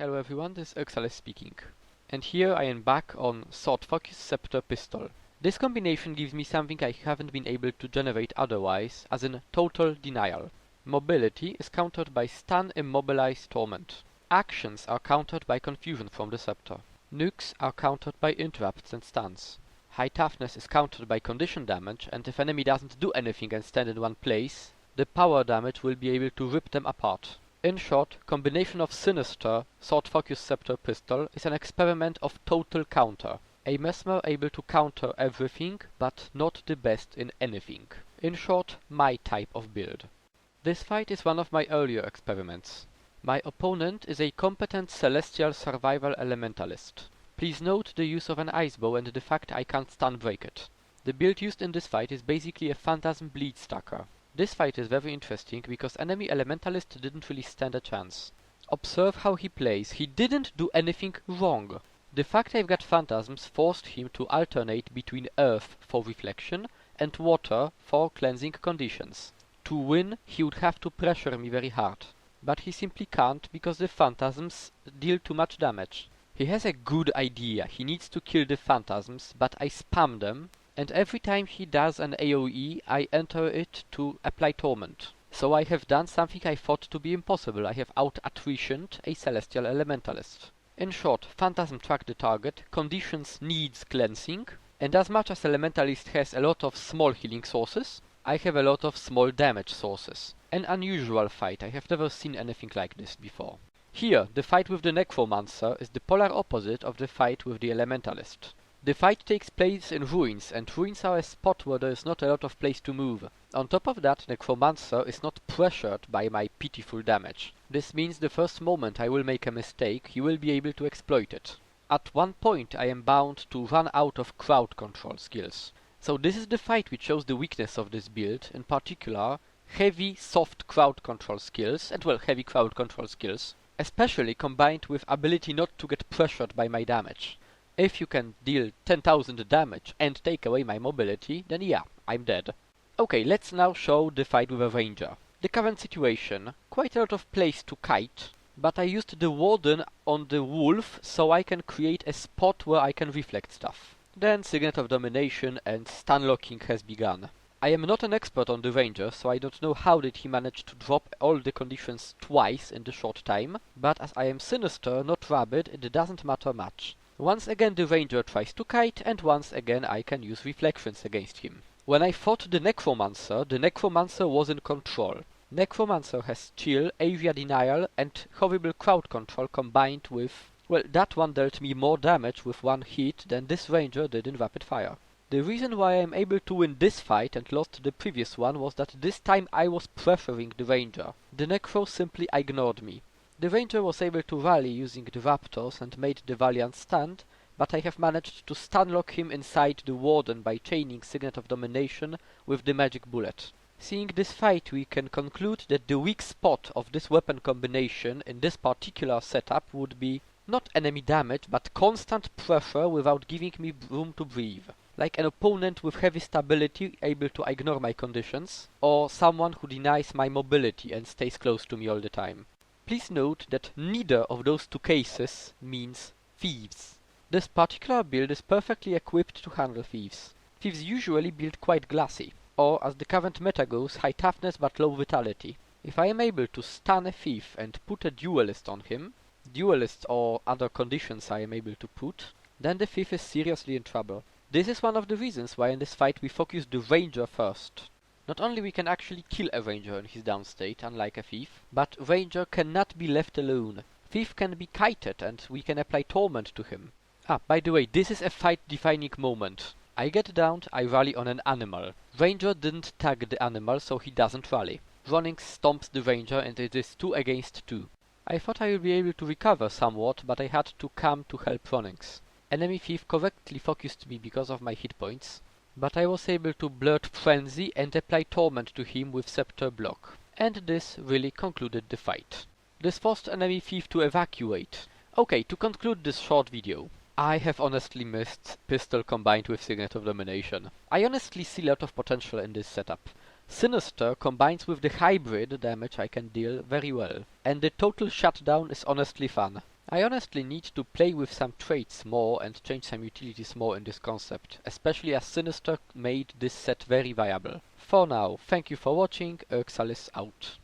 Hello everyone, this is elementalist speaking. And here I am back on Sword Focus Scepter Pistol. This combination gives me something I haven't been able to generate otherwise, as in total denial. Mobility is countered by stun, immobilize, torment. Actions are countered by confusion from the scepter. Nukes are countered by interrupts and stuns. High toughness is countered by condition damage, and if enemy doesn't do anything and stand in one place, the power damage will be able to rip them apart. In short, combination of Sinister, Sword Focus Scepter Pistol is an experiment of total counter. A mesmer able to counter everything, but not the best in anything. In short, my type of build. This fight is one of my earlier experiments. My opponent is a competent Celestial Survival Elementalist. Please note the use of an ice bow and the fact I can't stun break it. The build used in this fight is basically a Phantasm Bleed Stacker. This fight is very interesting because enemy elementalist didn't really stand a chance. Observe how he plays, he didn't do anything wrong. The fact I've got phantasms forced him to alternate between earth for reflection and water for cleansing conditions. To win, he would have to pressure me very hard. But he simply can't because the phantasms deal too much damage. He has a good idea, he needs to kill the phantasms, but I spam them. And every time he does an AoE, I enter it to apply torment. So I have done something I thought to be impossible. I have out-attritioned a Celestial Elementalist. In short, Phantasm track the target, conditions needs cleansing, and as much as Elementalist has a lot of small healing sources, I have a lot of small damage sources. An unusual fight, I have never seen anything like this before. Here, the fight with the Necromancer is the polar opposite of the fight with the Elementalist. The fight takes place in ruins, and ruins are a spot where there is not a lot of place to move. On top of that, Necromancer is not pressured by my pitiful damage. This means the first moment I will make a mistake, he will be able to exploit it. At one point I am bound to run out of crowd control skills. So this is the fight which shows the weakness of this build, in particular, heavy soft crowd control skills, and well, heavy crowd control skills, especially combined with ability not to get pressured by my damage. If you can deal 10,000 damage and take away my mobility, then yeah, I'm dead. Okay, let's now show the fight with a ranger. The current situation, quite a lot of place to kite, but I used the warden on the wolf so I can create a spot where I can reflect stuff. Then Signet of Domination and stun locking has begun. I am not an expert on the ranger, so I don't know how did he manage to drop all the conditions twice in the short time, but as I am Sinister, not rabid, it doesn't matter much. Once again the ranger tries to kite, and once again I can use reflections against him. When I fought the Necromancer was in control. Necromancer has chill, area denial, and horrible crowd control combined with... well, that one dealt me more damage with one hit than this ranger did in rapid fire. The reason why I am able to win this fight and lost the previous one was that this time I was pressuring the ranger. The Necro simply ignored me. The ranger was able to rally using the raptors and made the Valiant stand, but I have managed to stunlock him inside the warden by chaining Signet of Domination with the magic bullet. Seeing this fight, we can conclude that the weak spot of this weapon combination in this particular setup would be not enemy damage, but constant pressure without giving me room to breathe. Like an opponent with heavy stability able to ignore my conditions, or someone who denies my mobility and stays close to me all the time. Please note that neither of those two cases means thieves. This particular build is perfectly equipped to handle thieves. Thieves usually build quite glassy, or as the current meta goes, high toughness but low vitality. If I am able to stun a thief and put a duelist on him, duelist or other conditions I am able to put, then the thief is seriously in trouble. This is one of the reasons why in this fight we focus the ranger first. Not only we can actually kill a ranger in his down state, unlike a thief, but ranger cannot be left alone. Thief can be kited and we can apply torment to him. By the way, this is a fight-defining moment. I get downed, I rally on an animal. Ranger didn't tag the animal, so he doesn't rally. Ronix stomps the ranger and it is 2 against 2. I thought I would be able to recover somewhat, but I had to come to help Ronix. Enemy thief correctly focused me because of my hit points, but I was able to blurt Frenzy and apply torment to him with Scepter block. And this really concluded the fight. This forced enemy thief to evacuate. Okay, to conclude this short video. I have honestly missed pistol combined with Signet of Domination. I honestly see a lot of potential in this setup. Sinister combines with the hybrid damage I can deal very well, and the total shutdown is honestly fun. I honestly need to play with some traits more and change some utilities more in this concept, especially as Sinister made this set very viable. For now, thank you for watching, Urxalis out.